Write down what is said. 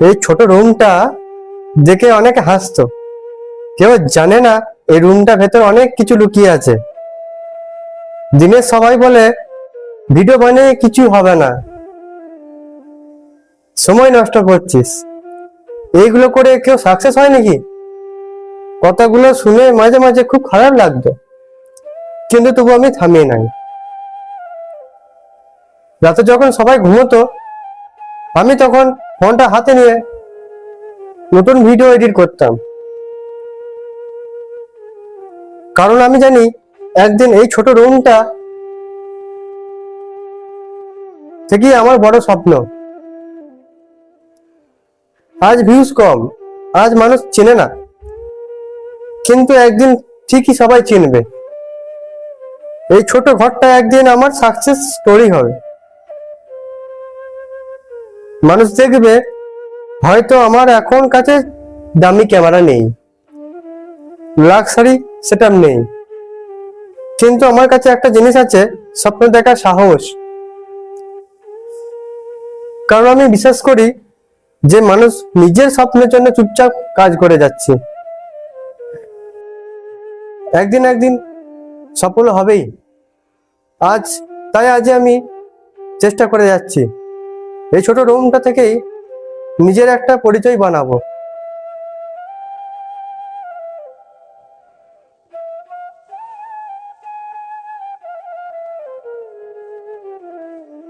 এই ছোট রুমটা দেখে অনেকে হাসতো, কেউ জানে না এই রুমটা ভেতর অনেক কিছু লুকিয়ে আছে। দিনের সবাই বলে ভিডিও বানিয়ে কিছু হবে না, সময় নষ্ট করছিস। এইগুলো করে কেউ সাকসেস হয় নাকি? কথাগুলো শুনে মাঝে মাঝে খুব খারাপ লাগতো, কিন্তু তবু আমি থামিয়ে নাই। রাতে যখন সবাই ঘুমোতো, আমি তখন ফোনটা হাতে নিয়ে নতুন ভিডিও এডিট করতাম। কারণ আমি জানি একদিন এই ছোট রুমটা থেকেই আমার বড় স্বপ্ন। আজ ভিউজ কম, আজ মানুষ চেনে না, কিন্তু একদিন ঠিকই সবাই চিনবে। এই ছোট ঘরটা একদিন আমার সাকসেস স্টোরি হবে। মানুষ দেখবে হয়তো আমার এখন কাছে দামি ক্যামেরা নেই, লাক্সারি সেটআপ নেই, কিন্তু আমার কাছে একটা জিনিস আছে, স্বপ্ন দেখার সাহস। কারণ আমি বিশ্বাস করি যে মানুষ নিজের স্বপ্নের জন্য চুপচাপ কাজ করে যাচ্ছে, একদিন একদিন সফল হবেই। আজ আজ আমি চেষ্টা করে যাচ্ছি এই ছোট রুমটা থেকেই নিজের একটা পরিচয় বানাবো।